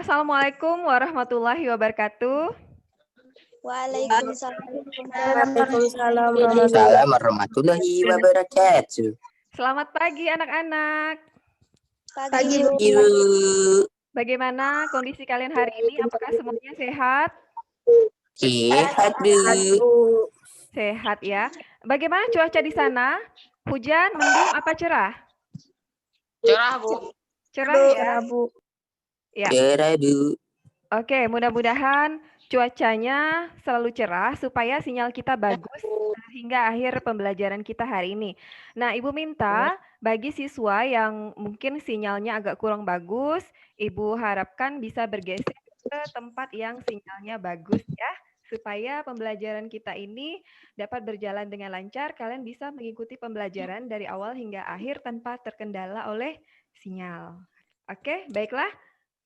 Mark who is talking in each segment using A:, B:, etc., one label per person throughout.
A: Assalamualaikum warahmatullahi wabarakatuh.
B: Waalaikumsalam
C: warahmatullahi wabarakatuh.
A: Selamat pagi anak-anak.
B: Pagi, Bu.
A: Bagaimana kondisi kalian hari ini? Apakah semuanya sehat?
C: Sehat, Bu.
A: Sehat ya. Bagaimana cuaca di sana? Hujan, mendung, apa cerah?
D: Cerah, Bu.
A: Cerah ya?
B: Bu.
A: Ya.
C: Cerah, Bu.
A: Oke, mudah-mudahan cuacanya selalu cerah supaya sinyal kita bagus hingga akhir pembelajaran kita hari ini. Nah, Ibu minta bagi siswa yang mungkin sinyalnya agak kurang bagus, Ibu harapkan bisa bergeser ke tempat yang sinyalnya bagus ya, supaya pembelajaran kita ini dapat berjalan dengan lancar. Kalian bisa mengikuti pembelajaran dari awal hingga akhir tanpa terkendala oleh sinyal. Oke, baiklah.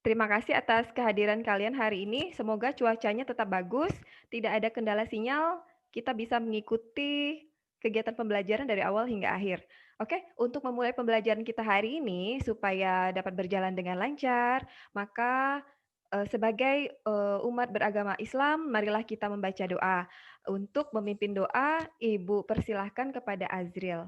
A: Terima kasih atas kehadiran kalian hari ini. Semoga cuacanya tetap bagus, tidak ada kendala sinyal, kita bisa mengikuti kegiatan pembelajaran dari awal hingga akhir. Oke, untuk memulai pembelajaran kita hari ini supaya dapat berjalan dengan lancar, maka sebagai umat beragama Islam, marilah kita membaca doa. Untuk memimpin doa, Ibu persilahkan kepada Azril.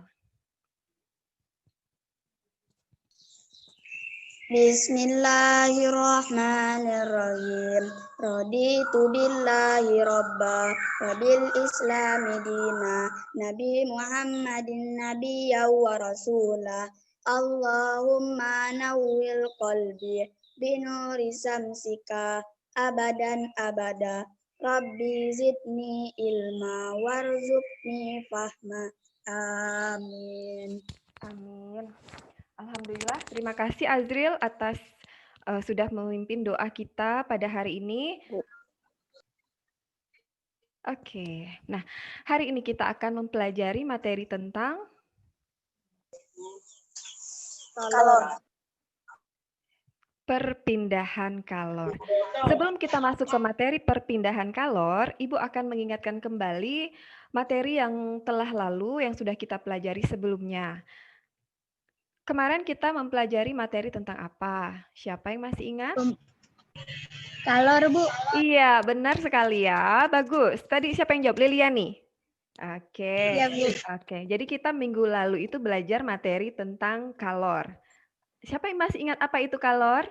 B: Bismillahirrahmanirrahim. Raditu billahi robba wa bil islami dina Nabi Muhammadin nabiyya wa rasulah. Allahumma nawwil qalbi binuri samsika abadan abada. Rabbi zidni ilma warzuqni fahma. Amin.
A: Amin. Alhamdulillah, terima kasih Azril atas sudah memimpin doa kita pada hari ini. Oke, nah hari ini kita akan mempelajari materi tentang perpindahan kalor. Sebelum kita masuk ke materi perpindahan kalor, Ibu akan mengingatkan kembali materi yang telah lalu yang sudah kita pelajari sebelumnya. Kemarin kita mempelajari materi tentang apa? Siapa yang masih ingat?
B: Kalor, Bu.
A: Iya, benar sekali ya. Bagus. Tadi siapa yang jawab? Liliani? Oke.
B: Iya, Bu.
A: Oke. Jadi kita minggu lalu itu belajar materi tentang kalor. Siapa yang masih ingat apa itu kalor?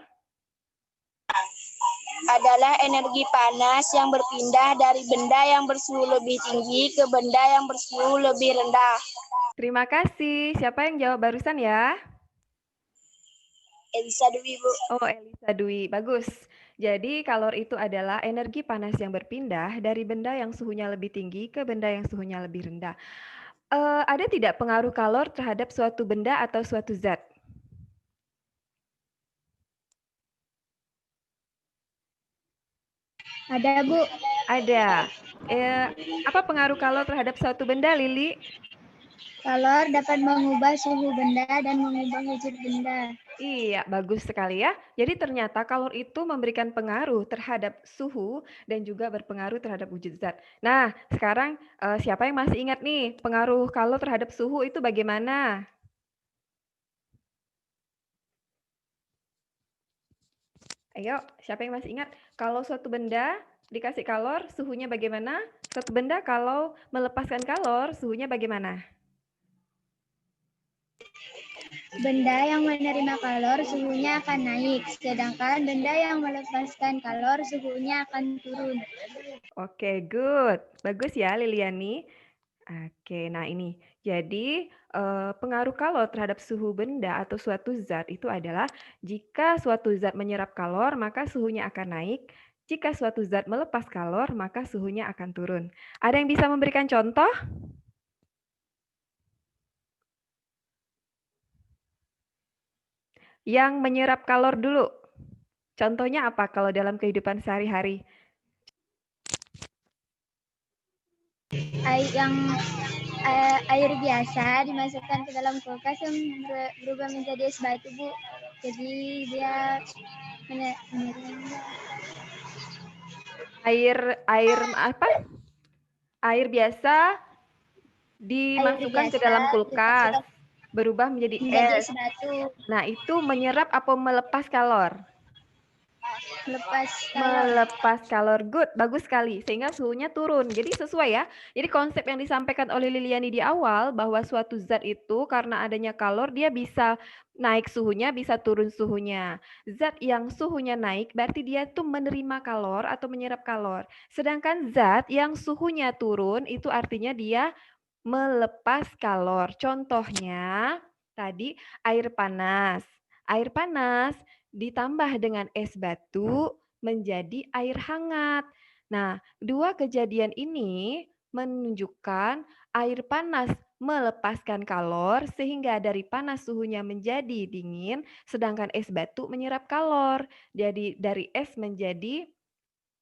D: Adalah energi panas yang berpindah dari benda yang bersuhu lebih tinggi ke benda yang bersuhu lebih rendah.
A: Terima kasih. Siapa yang jawab barusan ya?
D: Elisa Dwi, Bu.
A: Oh, Elisa Dwi. Bagus. Jadi kalor itu adalah energi panas yang berpindah dari benda yang suhunya lebih tinggi ke benda yang suhunya lebih rendah. Ada tidak pengaruh kalor terhadap suatu benda atau suatu zat?
B: Ada, Bu.
A: Ada. Apa pengaruh kalor terhadap suatu benda, Lili?
B: Kalor dapat mengubah suhu benda dan mengubah wujud benda.
A: Iya, bagus sekali ya. Jadi ternyata kalor itu memberikan pengaruh terhadap suhu dan juga berpengaruh terhadap wujud zat. Nah, sekarang siapa yang masih ingat nih pengaruh kalor terhadap suhu itu bagaimana? Ayo, siapa yang masih ingat? Kalau suatu benda dikasih kalor, suhunya bagaimana? Suatu benda kalau melepaskan kalor, suhunya bagaimana?
B: Benda yang menerima kalor suhunya akan naik, sedangkan benda yang melepaskan kalor suhunya akan turun.
A: Oke, good. Bagus ya, Liliani. Oke, nah ini. Jadi, pengaruh kalor terhadap suhu benda atau suatu zat itu adalah jika suatu zat menyerap kalor, maka suhunya akan naik. Jika suatu zat melepas kalor, maka suhunya akan turun. Ada yang bisa memberikan contoh? Yang menyerap kalor dulu. Contohnya apa kalau dalam kehidupan sehari-hari?
B: Air biasa dimasukkan ke dalam kulkas yang berubah menjadi es batu, Bu. Jadi dia
A: Air apa? Air biasa dimasukkan ke dalam kulkas, berubah menjadi es.
B: batu.
A: Nah, itu menyerap atau melepas kalor? Melepas kalor. Good, bagus sekali. Sehingga suhunya turun. Jadi sesuai ya. Jadi konsep yang disampaikan oleh Liliani di awal bahwa suatu zat itu karena adanya kalor dia bisa naik suhunya, bisa turun suhunya. Zat yang suhunya naik berarti dia tuh menerima kalor atau menyerap kalor. Sedangkan zat yang suhunya turun itu artinya dia melepas kalor. Contohnya tadi air panas. Air panas ditambah dengan es batu menjadi air hangat. Nah, dua kejadian ini menunjukkan air panas melepaskan kalor sehingga dari panas suhunya menjadi dingin, sedangkan es batu menyerap kalor. Jadi dari es menjadi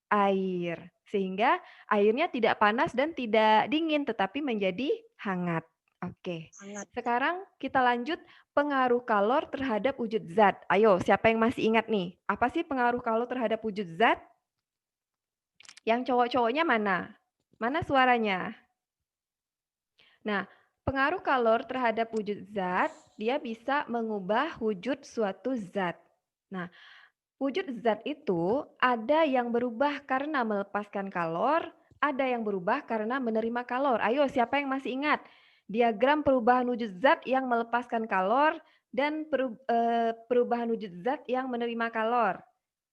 A: air. Sehingga airnya tidak panas dan tidak dingin, tetapi menjadi hangat. Oke. Sekarang kita lanjut pengaruh kalor terhadap wujud zat. Ayo, siapa yang masih ingat nih? Apa sih pengaruh kalor terhadap wujud zat? Yang cowok-cowoknya mana? Mana suaranya? Nah, pengaruh kalor terhadap wujud zat, dia bisa mengubah wujud suatu zat. Nah, wujud zat itu ada yang berubah karena melepaskan kalor, ada yang berubah karena menerima kalor. Ayo, siapa yang masih ingat? Diagram perubahan wujud zat yang melepaskan kalor dan perubahan wujud zat yang menerima kalor.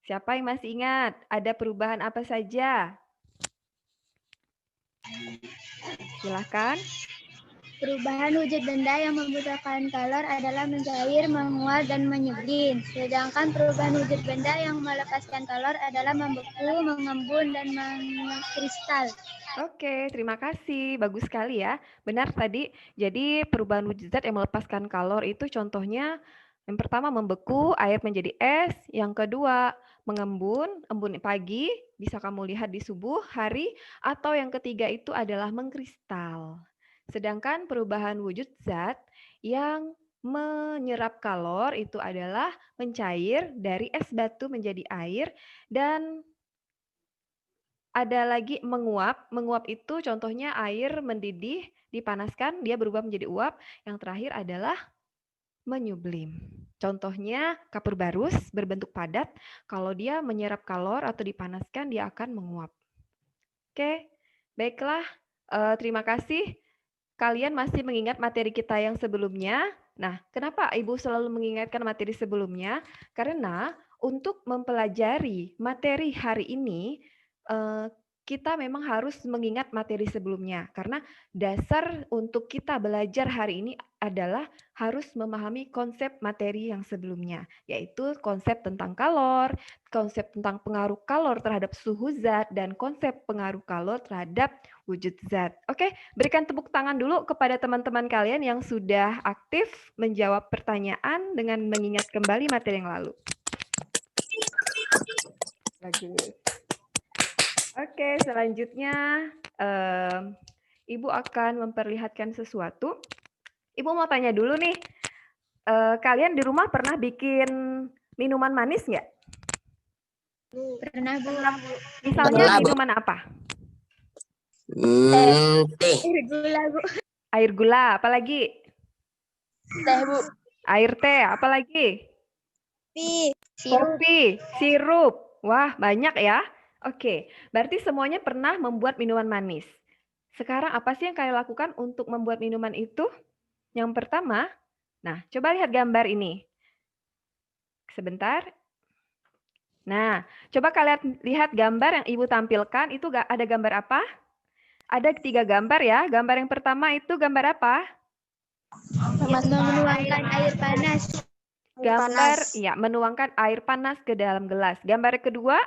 A: Siapa yang masih ingat? Ada perubahan apa saja? Silahkan.
B: Perubahan wujud benda yang membutuhkan kalor adalah mencair, menguap, dan menyublim. Sedangkan perubahan wujud benda yang melepaskan kalor adalah membeku, mengembun, dan mengkristal.
A: Oke, terima kasih. Bagus sekali ya. Benar tadi. Jadi perubahan wujud zat yang melepaskan kalor itu contohnya yang pertama membeku, air menjadi es. Yang kedua mengembun, embun pagi, bisa kamu lihat di subuh, hari. Atau yang ketiga itu adalah mengkristal. Sedangkan perubahan wujud zat yang menyerap kalor itu adalah mencair dari es batu menjadi air dan ada lagi menguap. Menguap itu contohnya air mendidih, dipanaskan, dia berubah menjadi uap. Yang terakhir adalah menyublim. Contohnya kapur barus berbentuk padat. Kalau dia menyerap kalor atau dipanaskan, dia akan menguap. Oke, baiklah. Terima kasih. Kalian masih mengingat materi kita yang sebelumnya? Nah, kenapa Ibu selalu mengingatkan materi sebelumnya? Karena untuk mempelajari materi hari ini, kita memang harus mengingat materi sebelumnya. Karena dasar untuk kita belajar hari ini adalah harus memahami konsep materi yang sebelumnya, yaitu konsep tentang kalor, konsep tentang pengaruh kalor terhadap suhu zat, dan konsep pengaruh kalor terhadap wujud zat. Oke, berikan tepuk tangan dulu kepada teman-teman kalian yang sudah aktif menjawab pertanyaan dengan mengingat kembali materi yang lalu. Bagus. Oke, selanjutnya Ibu akan memperlihatkan sesuatu. Ibu mau tanya dulu nih, kalian di rumah pernah bikin minuman manis nggak?
B: Pernah, Bu.
A: Misalnya
C: Pernah, Bu.
A: minuman apa?
C: Teh.
B: Air gula, Bu.
A: Air gula, apalagi?
D: Teh, Bu.
A: Air teh, apalagi?
B: Sirup.
A: Kopi, sirup. Wah, banyak ya. Oke, berarti semuanya pernah membuat minuman manis. Sekarang apa sih yang kalian lakukan untuk membuat minuman itu? Yang pertama, nah coba lihat gambar ini. Sebentar. Nah, coba kalian lihat gambar yang Ibu tampilkan, itu ada gambar apa? Ada 3 gambar ya. Gambar yang pertama itu gambar apa?
B: Menuangkan air panas.
A: Gambar, ya, menuangkan air panas ke dalam gelas. Gambar kedua?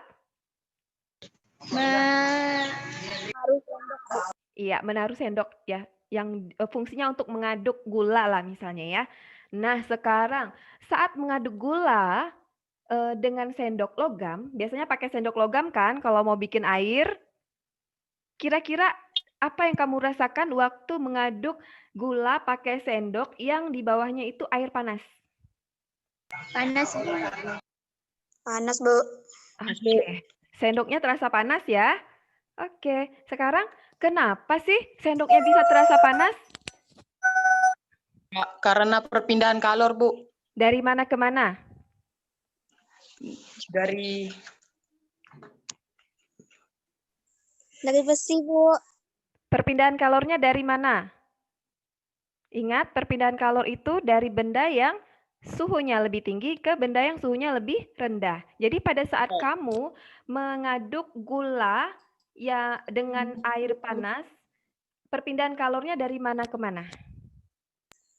A: Iya, menaruh sendok ya, yang fungsinya untuk mengaduk gula lah misalnya ya. Nah, sekarang saat mengaduk gula dengan sendok logam, biasanya pakai sendok logam kan kalau mau bikin air. Kira-kira apa yang kamu rasakan waktu mengaduk gula pakai sendok yang di bawahnya itu air panas?
B: Panas, Bu.
D: Panas, Bu.
A: Oke, sendoknya terasa panas ya. Oke, sekarang kenapa sih sendoknya bisa terasa panas?
E: Karena perpindahan kalor, Bu.
A: Dari mana ke mana?
E: Dari
D: besi, Bu.
A: Perpindahan kalornya dari mana? Ingat, perpindahan kalor itu dari benda yang suhunya lebih tinggi ke benda yang suhunya lebih rendah. Jadi pada saat kamu mengaduk gula ya dengan air panas, perpindahan kalornya dari mana ke mana?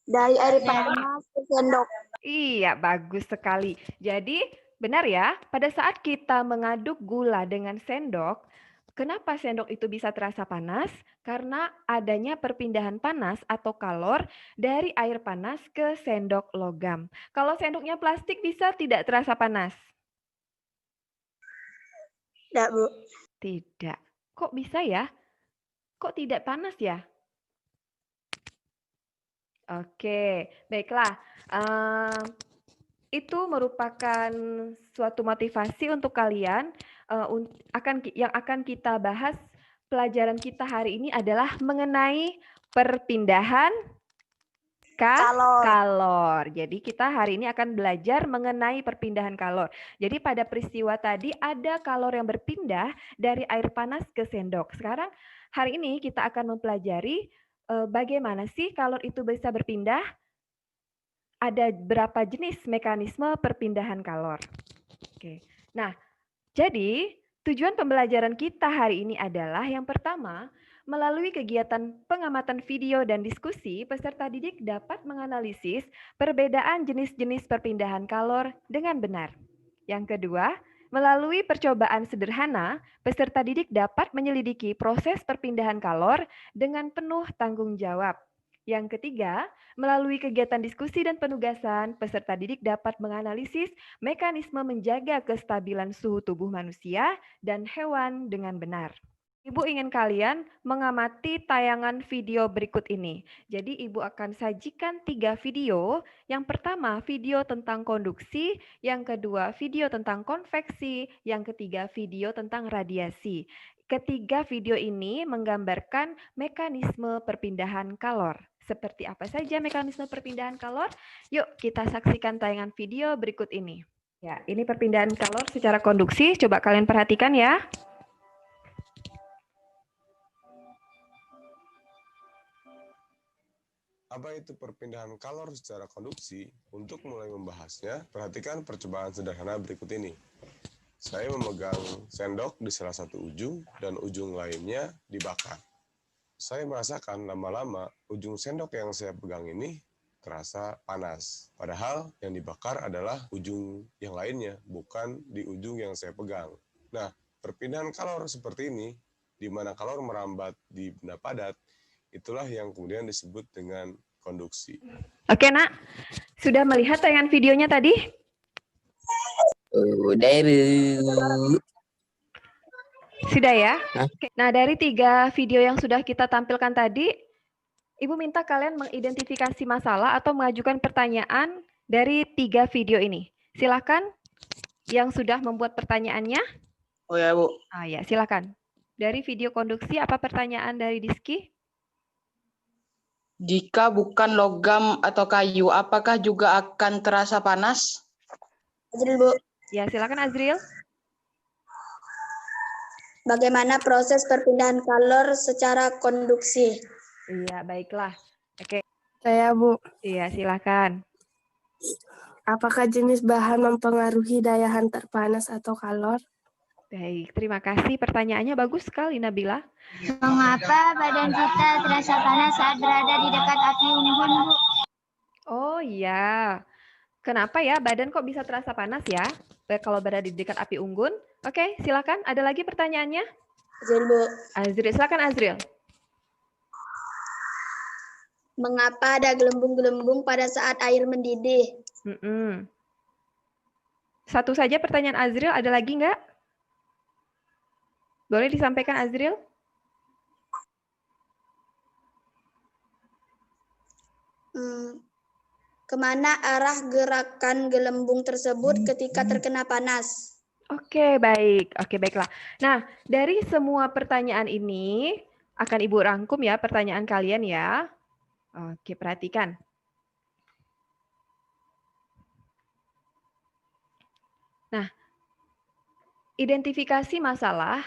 D: Dari air panas ke sendok.
A: Iya, bagus sekali. Jadi, benar ya, pada saat kita mengaduk gula dengan sendok, kenapa sendok itu bisa terasa panas? Karena adanya perpindahan panas atau kalor dari air panas ke sendok logam. Kalau sendoknya plastik bisa tidak terasa panas?
D: Tidak, Bu.
A: Tidak. Kok bisa ya? Kok tidak panas ya? Oke, baiklah. Itu merupakan suatu motivasi untuk kalian yang akan kita bahas. Pelajaran kita hari ini adalah mengenai perpindahan kalor. Jadi kita hari ini akan belajar mengenai perpindahan kalor. Jadi pada peristiwa tadi ada kalor yang berpindah dari air panas ke sendok. Sekarang hari ini kita akan mempelajari bagaimana sih kalor itu bisa berpindah. Ada berapa jenis mekanisme perpindahan kalor. Oke. Nah, jadi tujuan pembelajaran kita hari ini adalah yang pertama, melalui kegiatan pengamatan video dan diskusi, peserta didik dapat menganalisis perbedaan jenis-jenis perpindahan kalor dengan benar. Yang kedua, melalui percobaan sederhana, peserta didik dapat menyelidiki proses perpindahan kalor dengan penuh tanggung jawab. Yang ketiga, melalui kegiatan diskusi dan penugasan, peserta didik dapat menganalisis mekanisme menjaga kestabilan suhu tubuh manusia dan hewan dengan benar. Ibu ingin kalian mengamati tayangan video berikut ini. Jadi Ibu akan sajikan 3 video. Yang pertama video tentang konduksi, yang kedua video tentang konveksi, yang ketiga video tentang radiasi. Ketiga video ini menggambarkan mekanisme perpindahan kalor. Seperti apa saja mekanisme perpindahan kalor? Yuk kita saksikan tayangan video berikut ini. Ya, ini perpindahan kalor secara konduksi. Coba kalian perhatikan ya.
F: Apa itu perpindahan kalor secara konduksi? Untuk mulai membahasnya, perhatikan percobaan sederhana berikut ini. Saya memegang sendok di salah satu ujung dan ujung lainnya dibakar. Saya merasakan lama-lama ujung sendok yang saya pegang ini terasa panas. Padahal yang dibakar adalah ujung yang lainnya, bukan di ujung yang saya pegang. Nah, perpindahan kalor seperti ini, di mana kalor merambat di benda padat, itulah yang kemudian disebut dengan konduksi.
A: Oke, Nak. Sudah melihat tayangan videonya tadi?
C: Udah, Bu.
A: Sudah ya?
C: Hah?
A: Nah, dari 3 video yang sudah kita tampilkan tadi, Ibu minta kalian mengidentifikasi masalah atau mengajukan pertanyaan dari 3 video ini. Silakan yang sudah membuat pertanyaannya.
E: Oh ya, Bu.
A: Ah ya, silakan. Dari video konduksi, apa pertanyaan dari Diski?
E: Jika bukan logam atau kayu, apakah juga akan terasa panas?
D: Azril, Bu.
A: Ya, silakan Azril.
D: Bagaimana proses perpindahan kalor secara konduksi?
A: Iya, baiklah. Oke.
G: Saya, Bu.
A: Iya, silakan.
G: Apakah jenis bahan mempengaruhi daya hantar panas atau kalor?
A: Baik, terima kasih. Pertanyaannya bagus sekali, Nabila.
B: Mengapa badan kita terasa panas saat berada di dekat api unggun, Bu?
A: Oh iya. Kenapa ya badan kok bisa terasa panas ya kalau berada di dekat api unggun? Oke, silakan. Ada lagi pertanyaannya?
D: Azril, Bu.
A: Azril, silakan Azril.
D: Mengapa ada gelembung-gelembung pada saat air mendidih?
A: Satu saja pertanyaan Azril, ada lagi nggak? Boleh disampaikan Azril?
D: Kemana arah gerakan gelembung tersebut ketika terkena panas?
A: Oke, baik. Oke, baiklah. Nah, dari semua pertanyaan ini, akan Ibu rangkum ya pertanyaan kalian ya. Oke, perhatikan. Nah, identifikasi masalah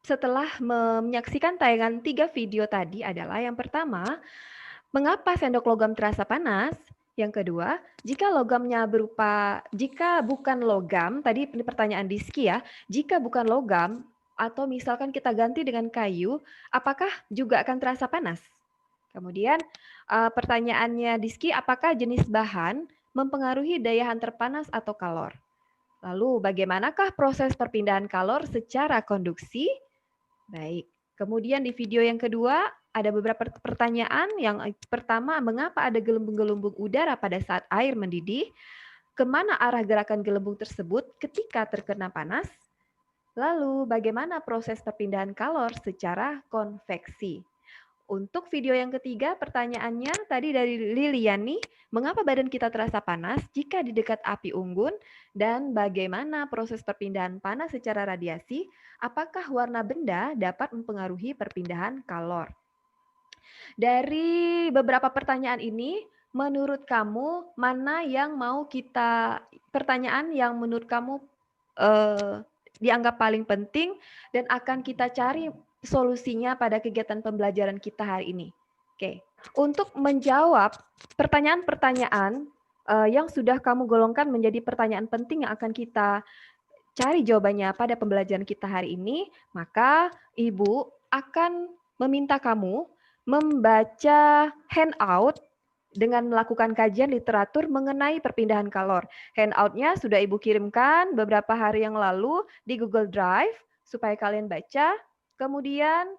A: setelah menyaksikan tayangan 3 video tadi adalah yang pertama, mengapa sendok logam terasa panas? Yang kedua, jika bukan logam, tadi pertanyaan Diski ya, jika bukan logam atau misalkan kita ganti dengan kayu, apakah juga akan terasa panas? Kemudian pertanyaannya Diski, apakah jenis bahan mempengaruhi daya hantar panas atau kalor? Lalu bagaimanakah proses perpindahan kalor secara konduksi? Baik. Kemudian di video yang kedua ada beberapa pertanyaan. Yang pertama, mengapa ada gelembung-gelembung udara pada saat air mendidih? Kemana arah gerakan gelembung tersebut ketika terkena panas? Lalu bagaimana proses perpindahan kalor secara konveksi? Untuk video yang ketiga, pertanyaannya tadi dari Liliani, mengapa badan kita terasa panas jika di dekat api unggun? Dan bagaimana proses perpindahan panas secara radiasi? Apakah warna benda dapat mempengaruhi perpindahan kalor? Dari beberapa pertanyaan ini, menurut kamu mana yang pertanyaan yang menurut kamu dianggap paling penting dan akan kita cari solusinya pada kegiatan pembelajaran kita hari ini? Oke, untuk menjawab pertanyaan-pertanyaan yang sudah kamu golongkan menjadi pertanyaan penting yang akan kita cari jawabannya pada pembelajaran kita hari ini, maka Ibu akan meminta kamu membaca handout dengan melakukan kajian literatur mengenai perpindahan kalor. Handout-nya sudah Ibu kirimkan beberapa hari yang lalu di Google Drive supaya kalian baca. Kemudian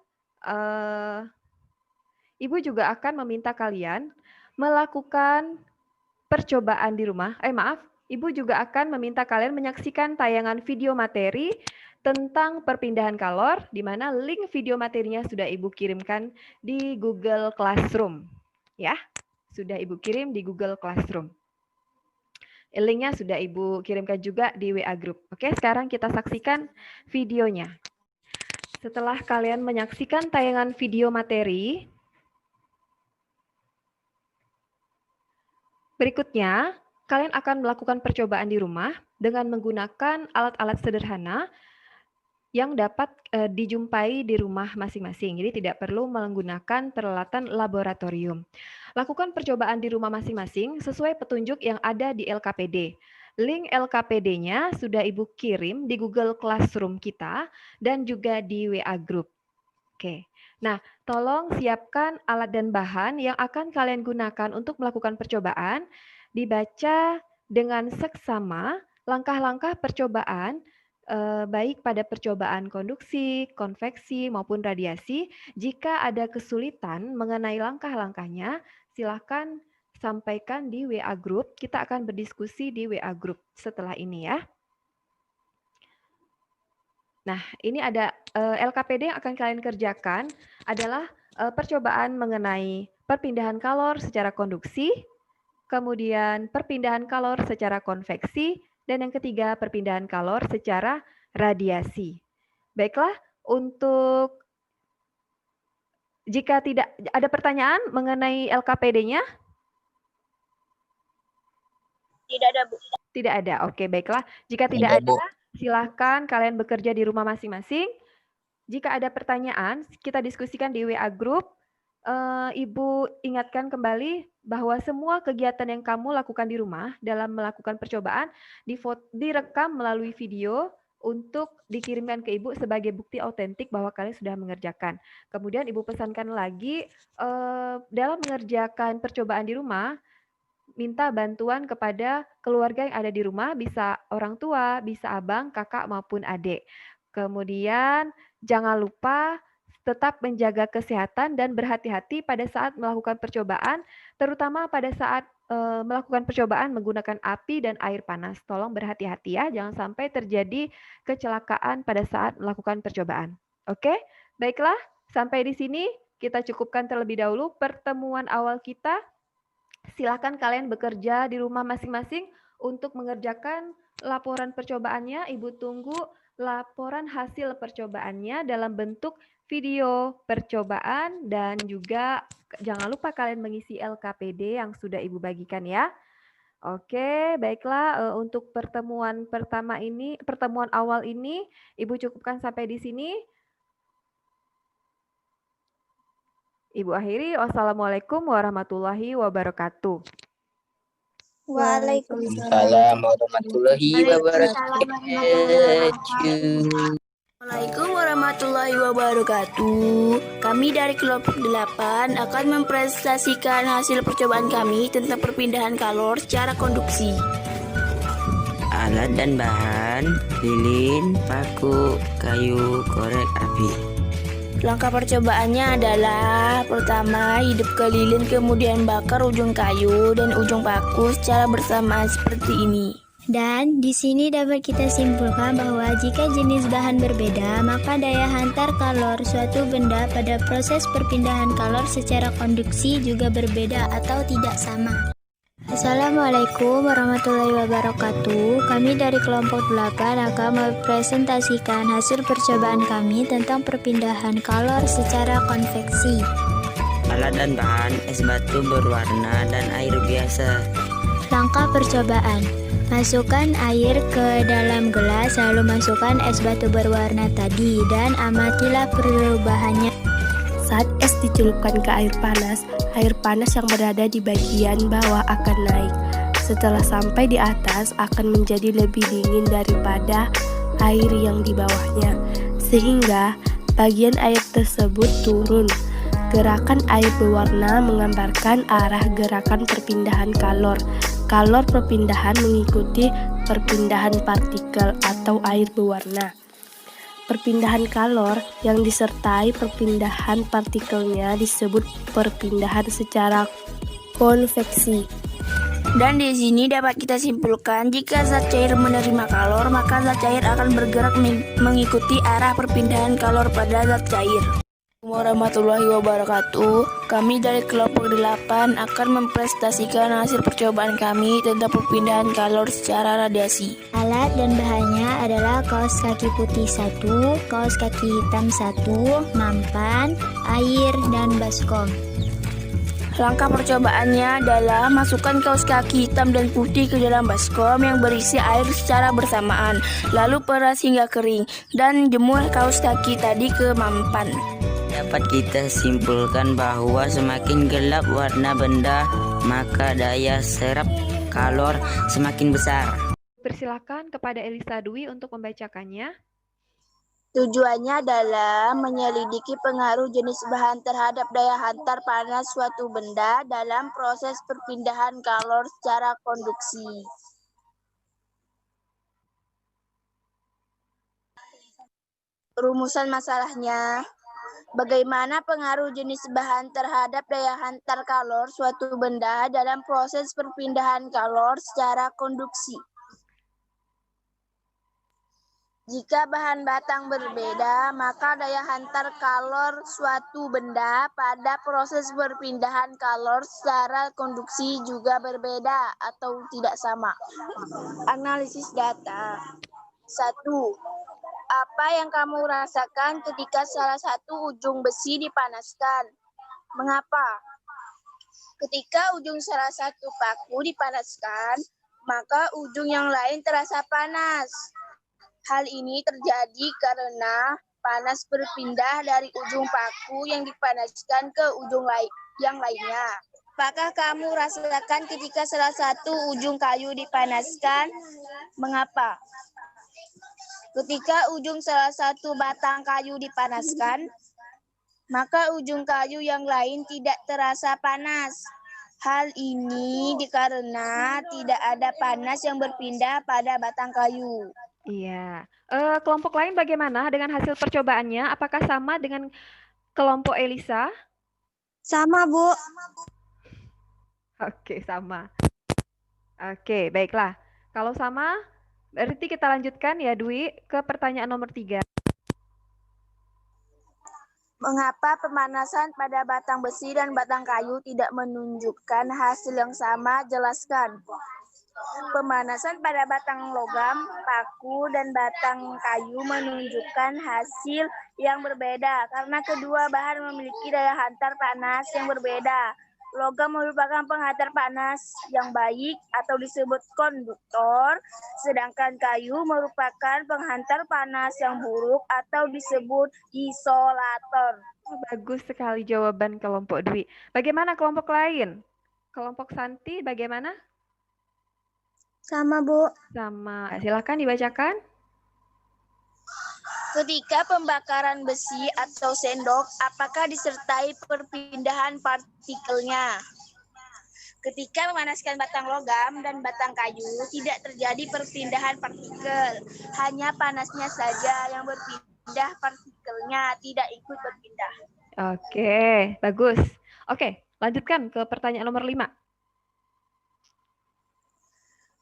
A: Ibu juga akan meminta kalian melakukan percobaan di rumah. Ibu juga akan meminta kalian menyaksikan tayangan video materi tentang perpindahan kalor, di mana link video materinya sudah Ibu kirimkan di Google Classroom. Ya, sudah Ibu kirim di Google Classroom. Linknya sudah Ibu kirimkan juga di WA Group. Oke, sekarang kita saksikan videonya. Setelah kalian menyaksikan tayangan video materi, berikutnya kalian akan melakukan percobaan di rumah dengan menggunakan alat-alat sederhana yang dapat dijumpai di rumah masing-masing. Jadi tidak perlu menggunakan peralatan laboratorium. Lakukan percobaan di rumah masing-masing sesuai petunjuk yang ada di LKPD. Link LKPD-nya sudah Ibu kirim di Google Classroom kita dan juga di WA Group. Oke. Nah, tolong siapkan alat dan bahan yang akan kalian gunakan untuk melakukan percobaan. Dibaca dengan seksama langkah-langkah percobaan baik pada percobaan konduksi, konveksi, maupun radiasi. Jika ada kesulitan mengenai langkah-langkahnya, silakan sampaikan di WA Group. Kita akan berdiskusi di WA Group setelah ini ya. Nah, ini ada LKPD yang akan kalian kerjakan adalah percobaan mengenai perpindahan kalor secara konduksi, kemudian perpindahan kalor secara konveksi, dan yang ketiga perpindahan kalor secara radiasi. Baiklah, untuk jika tidak ada pertanyaan mengenai LKPD-nya?
D: Tidak ada, Bu.
A: Tidak ada. Oke, baiklah. Jika tidak ada, silahkan kalian bekerja di rumah masing-masing. Jika ada pertanyaan, kita diskusikan di WA Group. Ibu ingatkan kembali bahwa semua kegiatan yang kamu lakukan di rumah dalam melakukan percobaan direkam melalui video untuk dikirimkan ke Ibu sebagai bukti autentik bahwa kalian sudah mengerjakan. Kemudian Ibu pesankan lagi dalam mengerjakan percobaan di rumah, minta bantuan kepada keluarga yang ada di rumah, bisa orang tua, bisa abang, kakak, maupun adik. Kemudian jangan lupa tetap menjaga kesehatan dan berhati-hati pada saat melakukan percobaan, terutama pada saat melakukan percobaan menggunakan api dan air panas. Tolong berhati-hati ya, jangan sampai terjadi kecelakaan pada saat melakukan percobaan. Oke, baiklah, sampai di sini kita cukupkan terlebih dahulu pertemuan awal kita. Silakan kalian bekerja di rumah masing-masing untuk mengerjakan laporan percobaannya. Ibu tunggu laporan hasil percobaannya dalam bentuk video percobaan dan juga jangan lupa kalian mengisi LKPD yang sudah Ibu bagikan ya. Oke, baiklah, untuk pertemuan awal ini Ibu cukupkan sampai di sini. Ibu akhiri, wassalamualaikum warahmatullahi wabarakatuh.
C: Waalaikumsalam warahmatullahi wabarakatuh.
D: Assalamualaikum warahmatullahi wabarakatuh. Kami dari kelompok 8 akan mempresentasikan hasil percobaan kami tentang perpindahan kalor secara konduksi.
H: Alat dan bahan: lilin, paku, kayu, korek api.
D: Langkah percobaannya adalah: pertama, hidupkan lilin, kemudian bakar ujung kayu dan ujung paku secara bersamaan seperti ini.
B: Dan di sini dapat kita simpulkan bahwa jika jenis bahan berbeda, maka daya hantar kalor suatu benda pada proses perpindahan kalor secara konduksi juga berbeda atau tidak sama. Assalamualaikum warahmatullahi wabarakatuh. Kami dari kelompok 8 akan mempresentasikan hasil percobaan kami tentang perpindahan kalor secara konveksi.
H: Alat dan bahan: es batu berwarna dan air biasa.
B: Langkah percobaan: masukkan air ke dalam gelas, lalu masukkan es batu berwarna tadi dan amatilah perubahannya.
G: Saat es dicelupkan ke air panas yang berada di bagian bawah akan naik. Setelah sampai di atas akan menjadi lebih dingin daripada air yang di bawahnya, sehingga bagian air tersebut turun. Gerakan air berwarna menggambarkan arah gerakan perpindahan kalor. Kalor perpindahan mengikuti perpindahan partikel atau air berwarna. Perpindahan kalor yang disertai perpindahan partikelnya disebut perpindahan secara konveksi.
D: Dan di sini dapat kita simpulkan, jika zat cair menerima kalor, maka zat cair akan bergerak mengikuti arah perpindahan kalor pada zat cair. Warahmatullahi wabarakatuh. Kami dari kelompok 8 akan mempresentasikan hasil percobaan kami tentang perpindahan kalor secara radiasi.
B: Alat dan bahannya adalah kaos kaki putih 1, kaos kaki hitam 1, nampan, air, dan baskom.
D: Langkah percobaannya adalah masukkan kaos kaki hitam dan putih ke dalam baskom yang berisi air secara bersamaan, lalu peras hingga kering, dan jemur kaos kaki tadi ke mampan.
H: Dapat kita simpulkan bahwa semakin gelap warna benda, maka daya serap kalor semakin besar.
A: Persilakan kepada Elisa Dwi untuk membacakannya.
D: Tujuannya adalah menyelidiki pengaruh jenis bahan terhadap daya hantar panas suatu benda dalam proses perpindahan kalor secara konduksi. Rumusan masalahnya: bagaimana pengaruh jenis bahan terhadap daya hantar kalor suatu benda dalam proses perpindahan kalor secara konduksi? Jika bahan batang berbeda, maka daya hantar kalor suatu benda pada proses perpindahan kalor secara konduksi juga berbeda atau tidak sama. Analisis data. 1. Apa yang kamu rasakan ketika salah satu ujung besi dipanaskan? Mengapa? Ketika ujung salah satu paku dipanaskan, maka ujung yang lain terasa panas. Hal ini terjadi karena panas berpindah dari ujung paku yang dipanaskan ke ujung yang lainnya. Apakah kamu rasakan ketika salah satu ujung kayu dipanaskan? Mengapa? Ketika ujung salah satu batang kayu dipanaskan, maka ujung kayu yang lain tidak terasa panas. Hal ini dikarenakan tidak ada panas yang berpindah pada batang kayu.
A: Iya. Kelompok lain bagaimana dengan hasil percobaannya? Apakah sama dengan kelompok Elisa?
B: Sama, Bu.
A: Oke, sama. Oke, baiklah. Kalau sama, berarti kita lanjutkan ya, Dwi, ke pertanyaan nomor 3.
D: Mengapa pemanasan pada batang besi dan batang kayu tidak menunjukkan hasil yang sama? Jelaskan. Pemanasan pada batang logam, paku, dan batang kayu menunjukkan hasil yang berbeda karena kedua bahan memiliki daya hantar panas yang berbeda. Logam merupakan penghantar panas yang baik atau disebut konduktor, sedangkan kayu merupakan penghantar panas yang buruk atau disebut isolator.
A: Bagus sekali jawaban kelompok Dwi. Bagaimana kelompok lain? Kelompok Santi bagaimana?
B: Sama, Bu.
A: Sama. Silakan dibacakan.
D: Ketika pembakaran besi atau sendok, apakah disertai perpindahan partikelnya? Ketika memanaskan batang logam dan batang kayu, tidak terjadi perpindahan partikel. Hanya panasnya saja yang berpindah, partikelnya tidak ikut berpindah.
A: Oke, bagus. Oke, lanjutkan ke pertanyaan nomor 5.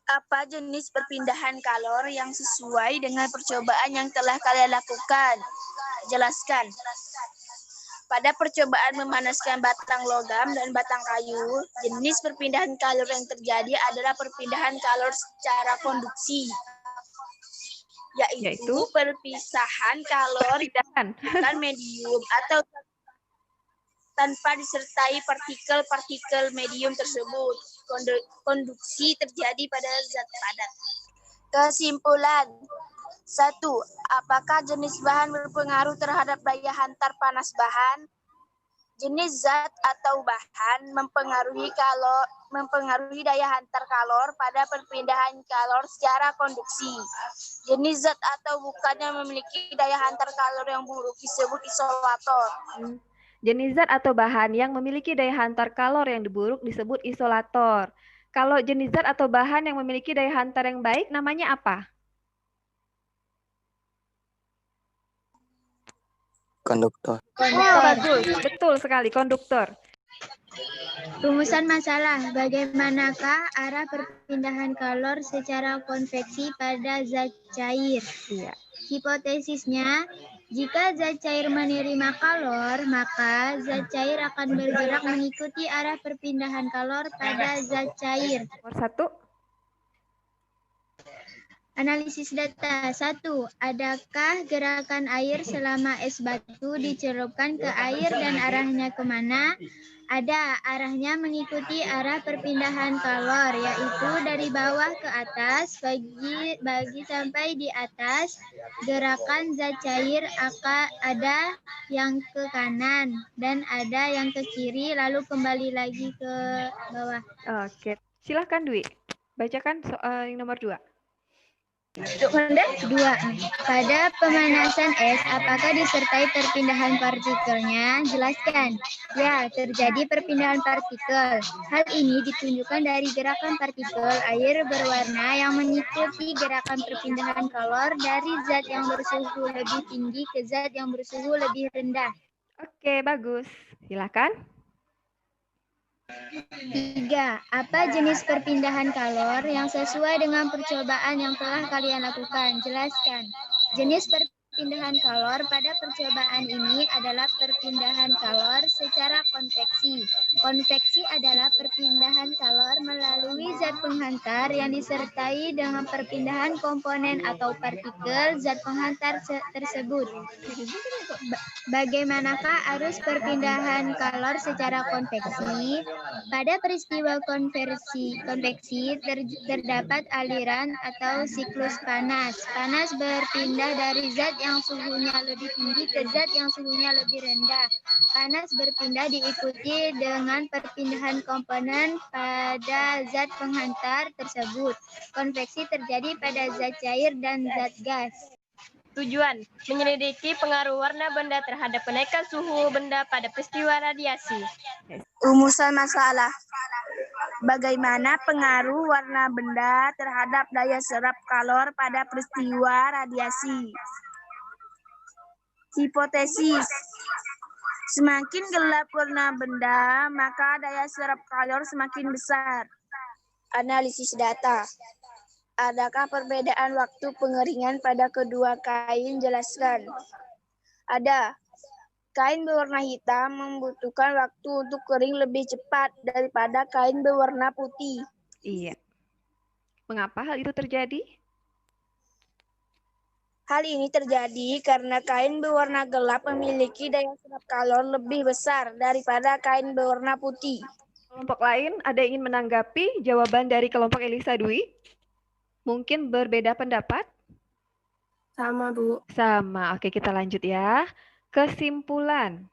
D: Apa jenis perpindahan kalor yang sesuai dengan percobaan yang telah kalian lakukan? Jelaskan. Pada percobaan memanaskan batang logam dan batang kayu, jenis perpindahan kalor yang terjadi adalah perpindahan kalor secara konduksi, yaitu perpisahan kalor dengan medium atau tanpa disertai partikel-partikel medium tersebut. Konduksi terjadi pada zat padat. Kesimpulan. 1. Apakah jenis bahan berpengaruh terhadap daya hantar panas bahan? Jenis zat atau bahan mempengaruhi daya hantar kalor pada perpindahan kalor secara konduksi. Jenis zat atau bukan yang memiliki daya hantar kalor yang buruk disebut isolator.
A: Jenis zat atau bahan yang memiliki daya hantar kalor yang buruk disebut isolator. Kalau jenis zat atau bahan yang memiliki daya hantar yang baik namanya apa?
C: Konduktor.
A: Bagus, betul sekali, konduktor.
B: Rumusan masalah, bagaimanakah arah perpindahan kalor secara konveksi pada zat cair?
A: Iya.
B: Hipotesisnya, jika zat cair menerima kalor, maka zat cair akan bergerak mengikuti arah perpindahan kalor pada zat cair.
A: Nomor 1.
B: Analisis data. 1. Adakah gerakan air selama es batu dicelupkan ke air dan arahnya kemana? Ada, arahnya mengikuti arah perpindahan kalor, yaitu dari bawah ke atas, bagi sampai di atas. Gerakan zat cair akan ada yang ke kanan dan ada yang ke kiri, lalu kembali lagi ke bawah.
A: Oke, silahkan Dwi. Bacakan soal yang nomor 2.
B: 2. Pada pemanasan es, apakah disertai perpindahan partikelnya? Jelaskan. Ya, terjadi perpindahan partikel. Hal ini ditunjukkan dari gerakan partikel air berwarna yang mengikuti gerakan perpindahan kalor dari zat yang bersuhu lebih tinggi ke zat yang bersuhu lebih rendah.
A: Oke, bagus. Silakan.
B: 3. Apa jenis perpindahan kalor yang sesuai dengan percobaan yang telah kalian lakukan? Jelaskan. Jenis perpindahan kalor pada percobaan ini adalah perpindahan kalor secara konveksi. Konveksi adalah perpindahan kalor melalui zat penghantar yang disertai dengan perpindahan komponen atau partikel zat penghantar tersebut. Bagaimanakah arus perpindahan kalor secara konveksi? Pada peristiwa konveksi terdapat aliran atau siklus panas. Panas berpindah dari zat yang suhunya lebih tinggi ke zat yang suhunya lebih rendah. Panas berpindah diikuti dengan perpindahan komponen pada zat penghantar tersebut. Konveksi terjadi pada zat cair dan zat gas.
I: Tujuan, menyelidiki pengaruh warna benda terhadap kenaikan suhu benda pada peristiwa radiasi.
D: Rumusan masalah. Bagaimana pengaruh warna benda terhadap daya serap kalor pada peristiwa radiasi? Hipotesis. Semakin gelap warna benda, maka daya serap kalor semakin besar. Analisis data. Adakah perbedaan waktu pengeringan pada kedua kain? Jelaskan. Ada. Kain berwarna hitam membutuhkan waktu untuk kering lebih cepat daripada kain berwarna putih.
A: Iya. Mengapa hal itu terjadi?
D: Hal ini terjadi karena kain berwarna gelap memiliki daya serap kalor lebih besar daripada kain berwarna putih.
A: Kelompok lain ada yang ingin menanggapi jawaban dari kelompok Elisa Dwi? Mungkin berbeda pendapat?
G: Sama, Bu.
A: Sama. Oke, kita lanjut ya. Kesimpulan.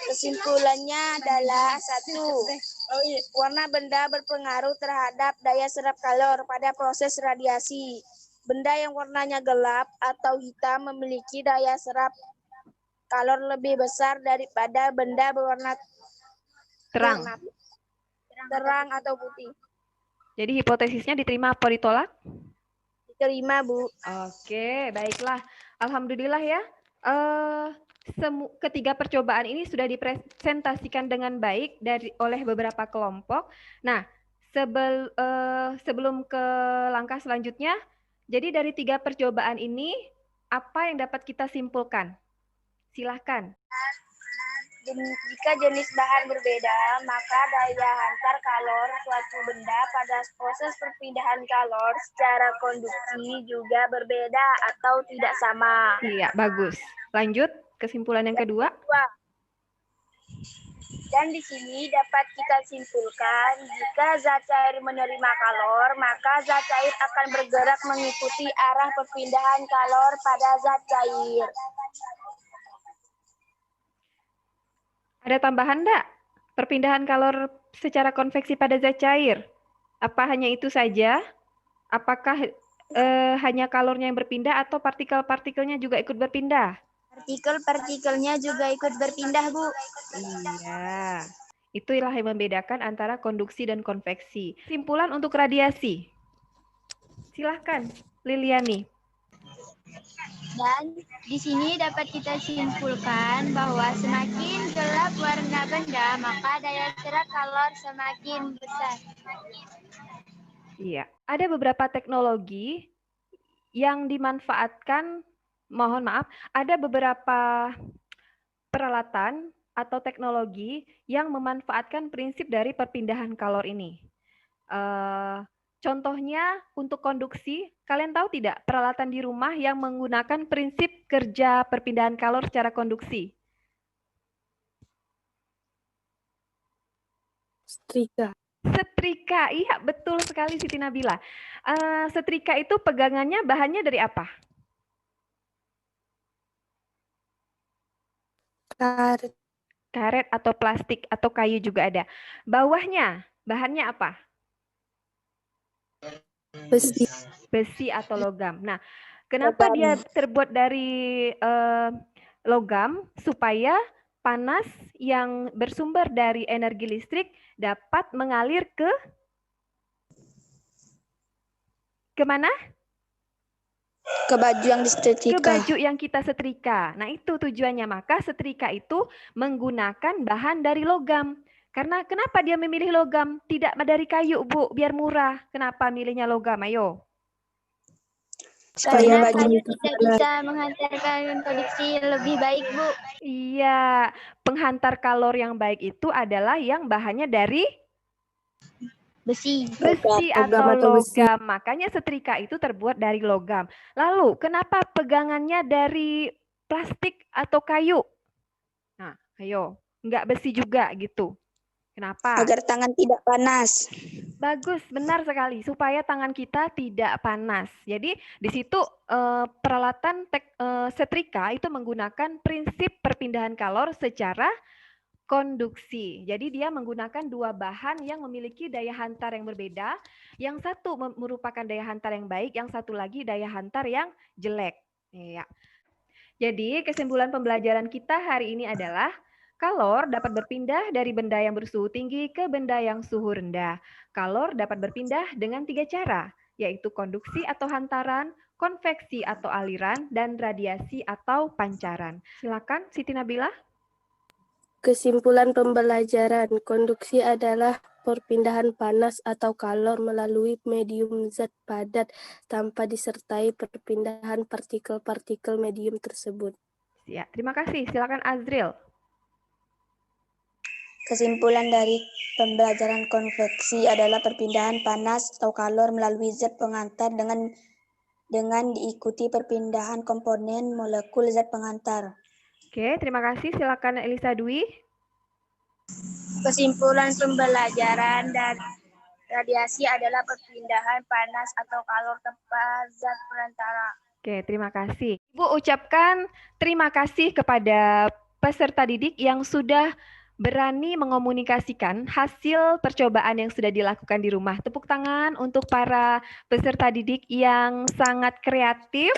D: Kesimpulannya adalah satu, warna benda berpengaruh terhadap daya serap kalor pada proses radiasi. Benda yang warnanya gelap atau hitam memiliki daya serap kalor lebih besar daripada benda berwarna
A: Terang.
D: terang atau putih.
A: Jadi hipotesisnya diterima apa ditolak?
D: Diterima, Bu.
A: Oke, baiklah. Alhamdulillah ya. Ketiga percobaan ini sudah dipresentasikan dengan baik oleh beberapa kelompok. Nah, sebelum ke langkah selanjutnya, jadi dari 3 percobaan ini, apa yang dapat kita simpulkan? Silahkan.
D: Jika jenis bahan berbeda, maka daya hantar kalor suatu benda pada proses perpindahan kalor secara konduksi juga berbeda atau tidak sama.
A: Iya, bagus. Lanjut, kesimpulan yang kedua.
D: Dan di sini dapat kita simpulkan, jika zat cair menerima kalor, maka zat cair akan bergerak mengikuti arah perpindahan kalor pada zat cair.
A: Ada tambahan enggak? Perpindahan kalor secara konveksi pada zat cair. Apa hanya itu saja? Apakah hanya kalornya yang berpindah atau partikel-partikelnya juga ikut berpindah?
B: Partikel-partikelnya juga ikut berpindah, Bu.
A: Iya. Itulah yang membedakan antara konduksi dan konveksi. Simpulan untuk radiasi. Silahkan, Liliani.
B: Dan di sini dapat kita simpulkan bahwa semakin gelap warna benda, maka daya serap kalor semakin besar.
A: Iya, ada beberapa teknologi yang dimanfaatkan, mohon maaf, ada beberapa peralatan atau teknologi yang memanfaatkan prinsip dari perpindahan kalor ini. Contohnya untuk konduksi, kalian tahu tidak peralatan di rumah yang menggunakan prinsip kerja perpindahan kalor secara konduksi?
G: Setrika.
A: Setrika, iya betul sekali Siti Nabila. Setrika itu pegangannya bahannya dari apa?
G: Karet.
A: Karet atau plastik atau kayu juga ada. Bawahnya bahannya apa?
G: Besi.
A: Besi atau logam. Nah, kenapa dia terbuat dari logam? Supaya panas yang bersumber dari energi listrik dapat mengalir ke mana?
D: Ke baju yang disetrika.
A: Ke baju yang kita setrika. Nah, itu tujuannya. Maka setrika itu menggunakan bahan dari logam. Karena kenapa dia memilih logam? Tidak dari kayu, Bu, biar murah. Kenapa milihnya logam? Ayo.
B: Karena kayu tidak bisa menghantarkan produksi lebih baik, Bu.
A: Iya, penghantar kalor yang baik itu adalah yang bahannya dari
B: Besi.
A: besi atau logam. Makanya setrika itu terbuat dari logam. Lalu, kenapa pegangannya dari plastik atau kayu? Nah, ayo. Enggak besi juga gitu. Kenapa?
D: Agar tangan tidak panas.
A: Bagus, benar sekali. Supaya tangan kita tidak panas. Jadi di situ peralatan setrika itu menggunakan prinsip perpindahan kalor secara konduksi. Jadi dia menggunakan 2 bahan yang memiliki daya hantar yang berbeda. Yang satu merupakan daya hantar yang baik, yang satu lagi daya hantar yang jelek. Ya. Jadi kesimpulan pembelajaran kita hari ini adalah kalor dapat berpindah dari benda yang bersuhu tinggi ke benda yang suhu rendah. Kalor dapat berpindah dengan 3 cara, yaitu konduksi atau hantaran, konveksi atau aliran, dan radiasi atau pancaran. Silakan Siti Nabila.
G: Kesimpulan pembelajaran, konduksi adalah perpindahan panas atau kalor melalui medium zat padat tanpa disertai perpindahan partikel-partikel medium tersebut.
A: Ya, terima kasih. Silakan Azril.
D: Kesimpulan dari pembelajaran konveksi adalah perpindahan panas atau kalor melalui zat penghantar dengan diikuti perpindahan komponen molekul zat penghantar.
A: Oke, terima kasih. Silakan Elisa Dwi.
D: Kesimpulan pembelajaran dan radiasi adalah perpindahan panas atau kalor tanpa zat perantara.
A: Oke, terima kasih. Ibu ucapkan terima kasih kepada peserta didik yang sudah berani mengomunikasikan hasil percobaan yang sudah dilakukan di rumah. Tepuk tangan untuk para peserta didik yang sangat kreatif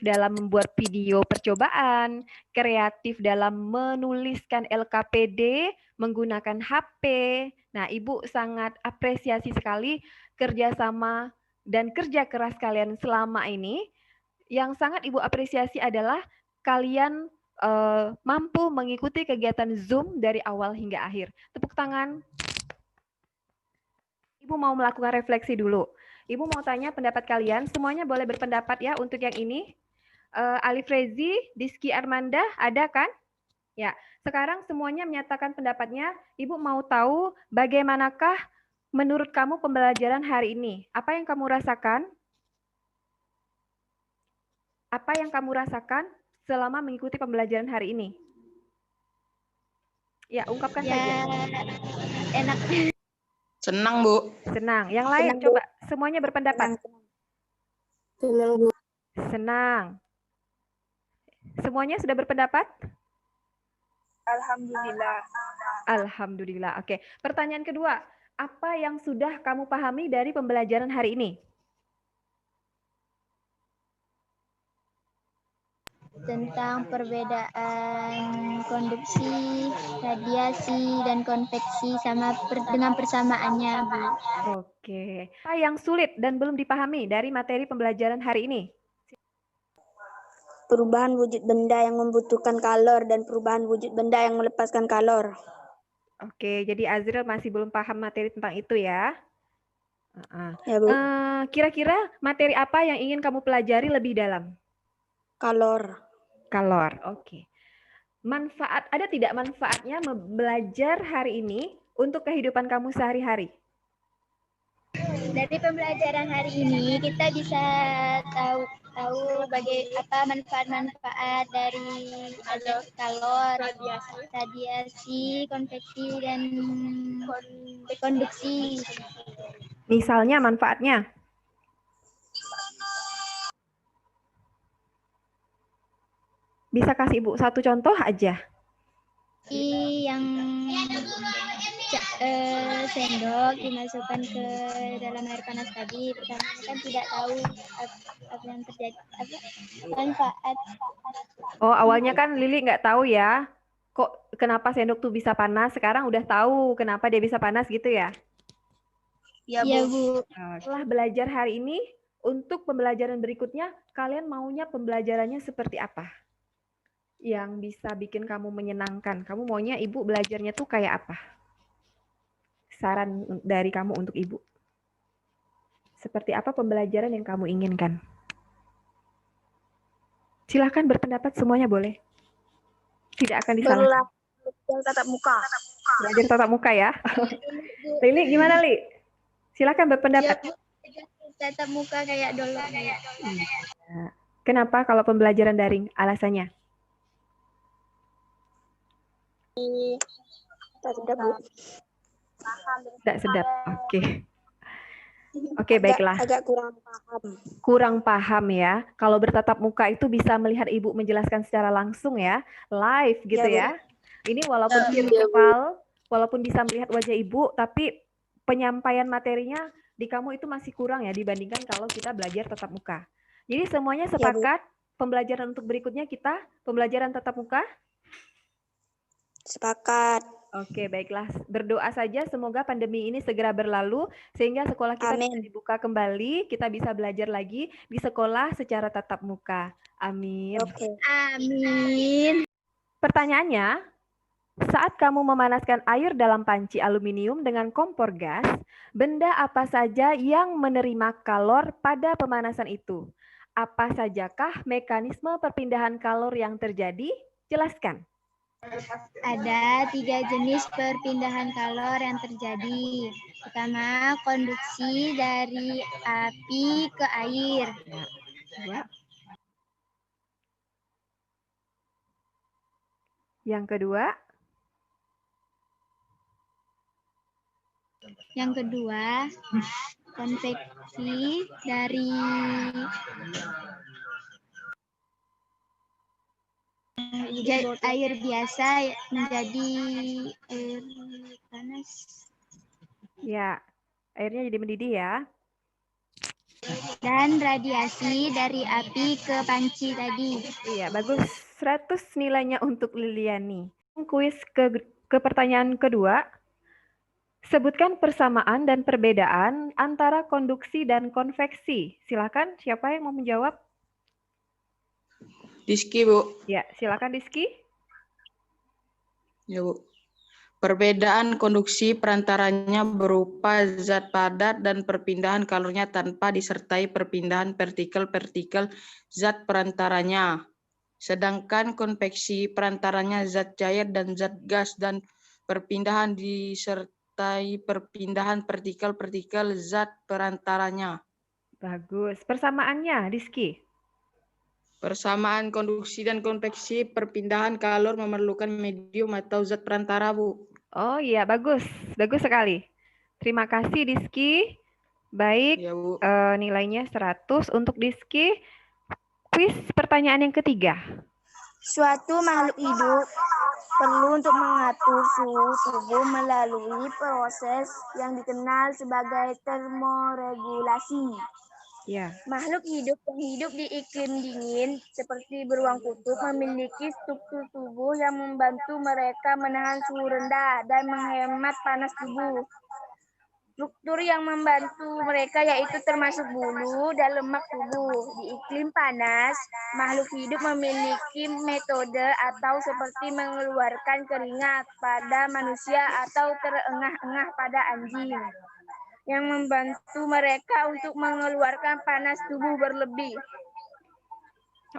A: dalam membuat video percobaan, kreatif dalam menuliskan LKPD menggunakan HP. Nah, Ibu sangat apresiasi sekali kerjasama dan kerja keras kalian selama ini. Yang sangat Ibu apresiasi adalah kalian mampu mengikuti kegiatan Zoom dari awal hingga akhir. Tepuk tangan. Ibu mau melakukan refleksi dulu. Ibu mau tanya pendapat kalian, semuanya boleh berpendapat ya untuk yang ini. Alif Rezi, Diski Armanda, ada kan? Ya, sekarang semuanya menyatakan pendapatnya. Ibu mau tahu bagaimanakah menurut kamu pembelajaran hari ini? Apa yang kamu rasakan? Apa yang kamu rasakan selama mengikuti pembelajaran hari ini? Ya, ungkapkan saja.
B: Enak.
E: Senang, Bu.
A: Senang. Yang lain,
D: Senang,
A: coba semuanya berpendapat.
D: Senang, Bu.
A: Senang. Semuanya sudah berpendapat?
D: Alhamdulillah.
A: Alhamdulillah. Oke. Pertanyaan kedua, apa yang sudah kamu pahami dari pembelajaran hari ini?
B: Tentang perbedaan konduksi, radiasi, dan konveksi dengan persamaannya, Bu.
A: Oke. Apa yang sulit dan belum dipahami dari materi pembelajaran hari ini?
D: Perubahan wujud benda yang membutuhkan kalor dan perubahan wujud benda yang melepaskan kalor.
A: Oke, jadi Azril masih belum paham materi tentang itu ya?
D: Ya, Bu.
A: Kira-kira materi apa yang ingin kamu pelajari lebih dalam?
D: Kalor.
A: Kalor, oke. Manfaat, ada tidak manfaatnya belajar hari ini untuk kehidupan kamu sehari-hari?
B: Dari pembelajaran hari ini kita bisa tahu apa manfaat-manfaat dari kalor, radiasi, konveksi, dan konduksi.
A: Misalnya manfaatnya? Bisa kasih Ibu satu contoh aja?
B: Yang sendok dimasukkan ke dalam air panas tadi, pertama kan tidak tahu apa yang terjadi, manfaat.
A: Oh, awalnya kan Lili nggak tahu ya, kok kenapa sendok tuh bisa panas, sekarang udah tahu kenapa dia bisa panas gitu ya?
B: Iya, Bu.
A: Setelah belajar hari ini, untuk pembelajaran berikutnya, kalian maunya pembelajarannya seperti apa? Yang bisa bikin kamu menyenangkan. Kamu maunya Ibu belajarnya tuh kayak apa? Saran dari kamu untuk Ibu. Seperti apa pembelajaran yang kamu inginkan? Silahkan berpendapat, semuanya boleh. Tidak akan disalahkan.
D: Belajar tatap muka.
A: Belajar tatap muka ya. Lili, gimana Li? Silahkan berpendapat.
B: Ya, tatap muka kayak dulu.
A: Kenapa kalau pembelajaran daring? Alasannya?
D: Tak sedap, Bu.
A: Tidak sedap. Oke. Oke, baiklah.
D: Agak kurang paham.
A: Kurang paham ya. Kalau bertatap muka itu bisa melihat Ibu menjelaskan secara langsung ya, live gitu ya. Ini walaupun virtual, walaupun bisa melihat wajah Ibu, tapi penyampaian materinya di kamu itu masih kurang ya dibandingkan kalau kita belajar tatap muka. Jadi semuanya sepakat pembelajaran untuk berikutnya kita pembelajaran tatap muka?
D: Sepakat.
A: Oke, baiklah. Berdoa saja semoga pandemi ini segera berlalu sehingga sekolah kita bisa dibuka kembali, kita bisa belajar lagi di sekolah secara tatap muka. Amin.
D: Oke.
B: Amin.
A: Pertanyaannya, saat kamu memanaskan air dalam panci aluminium dengan kompor gas, benda apa saja yang menerima kalor pada pemanasan itu? Apa sajakah mekanisme perpindahan kalor yang terjadi? Jelaskan.
B: Ada 3 jenis perpindahan kalor yang terjadi. Pertama, konduksi dari api ke air.
A: Yang kedua?
B: Yang kedua, konveksi dari air biasa menjadi air panas.
A: Ya, airnya jadi mendidih ya.
B: Dan radiasi dari api ke panci tadi.
A: Iya, bagus. 100 nilainya untuk Liliani. Kuis ke pertanyaan kedua. Sebutkan persamaan dan perbedaan antara konduksi dan konveksi. Silakan, siapa yang mau menjawab?
E: Rizky, Bu.
A: Ya, silakan Rizky.
E: Ya, Bu. Perbedaan konduksi perantaranya berupa zat padat dan perpindahan kalornya tanpa disertai perpindahan partikel-partikel zat perantaranya. Sedangkan konveksi perantaranya zat cair dan zat gas dan perpindahan disertai perpindahan partikel-partikel zat perantaranya.
A: Bagus. Persamaannya, Rizky?
E: Persamaan konduksi dan konveksi perpindahan kalor memerlukan medium atau zat perantara, Bu.
A: Oh iya, bagus. Bagus sekali. Terima kasih, Rizky. Baik,
E: Ya, Bu.
A: Nilainya 100 untuk Rizky. Kuis pertanyaan yang ketiga.
D: Suatu makhluk hidup perlu untuk mengatur suhu tubuh melalui proses yang dikenal sebagai termoregulasi.
A: Ya.
D: Makhluk hidup yang hidup di iklim dingin seperti beruang kutub memiliki struktur tubuh yang membantu mereka menahan suhu rendah dan menghemat panas tubuh. Struktur yang membantu mereka yaitu termasuk bulu dan lemak tubuh. Di iklim panas, makhluk hidup memiliki metode atau seperti mengeluarkan keringat pada manusia atau terengah-engah pada anjing, yang membantu mereka untuk mengeluarkan panas tubuh berlebih.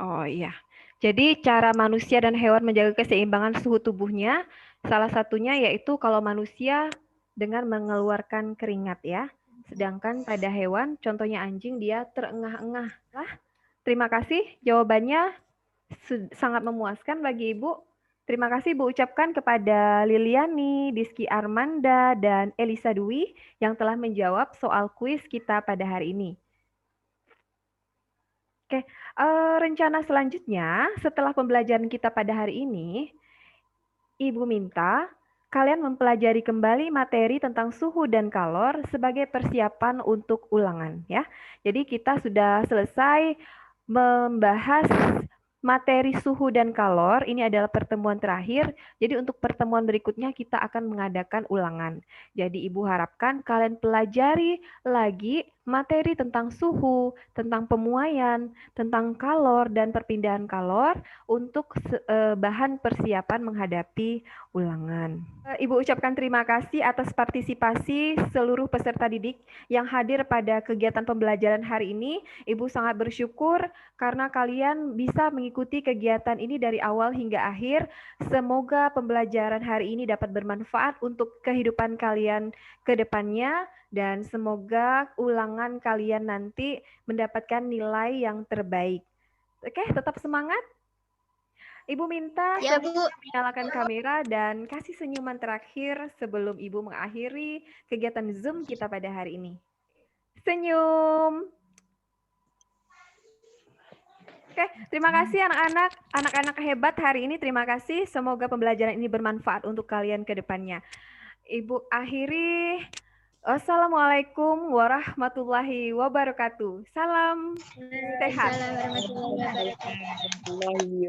A: Oh iya. Jadi cara manusia dan hewan menjaga keseimbangan suhu tubuhnya, salah satunya yaitu kalau manusia dengan mengeluarkan keringat ya. Sedangkan pada hewan, contohnya anjing, dia terengah-engah. Terima kasih, jawabannya sangat memuaskan bagi Ibu. Terima kasih Ibu ucapkan kepada Liliani, Rizky Armanda, dan Elisa Dwi yang telah menjawab soal kuis kita pada hari ini. Oke, rencana selanjutnya setelah pembelajaran kita pada hari ini, Ibu minta kalian mempelajari kembali materi tentang suhu dan kalor sebagai persiapan untuk ulangan ya. Jadi kita sudah selesai membahas materi suhu dan kalor, ini adalah pertemuan terakhir. Jadi untuk pertemuan berikutnya kita akan mengadakan ulangan. Jadi Ibu harapkan kalian pelajari lagi materi tentang suhu, tentang pemuaian, tentang kalor dan perpindahan kalor untuk bahan persiapan menghadapi ulangan. Ibu ucapkan terima kasih atas partisipasi seluruh peserta didik yang hadir pada kegiatan pembelajaran hari ini. Ibu sangat bersyukur karena kalian bisa mengikuti kegiatan ini dari awal hingga akhir. Semoga pembelajaran hari ini dapat bermanfaat untuk kehidupan kalian ke depannya dan semoga ulangan kalian nanti mendapatkan nilai yang terbaik. Oke, tetap semangat. Ibu minta
B: Ya, Bu.
A: menyalakan kamera dan kasih senyuman terakhir sebelum Ibu mengakhiri kegiatan Zoom kita pada hari ini. Senyum. Oke, terima kasih anak-anak hebat hari ini. Terima kasih. Semoga pembelajaran ini bermanfaat untuk kalian ke depannya. Ibu akhiri. Assalamualaikum warahmatullahi wabarakatuh. Salam sehat.
B: Assalamualaikum warahmatullahi wabarakatuh.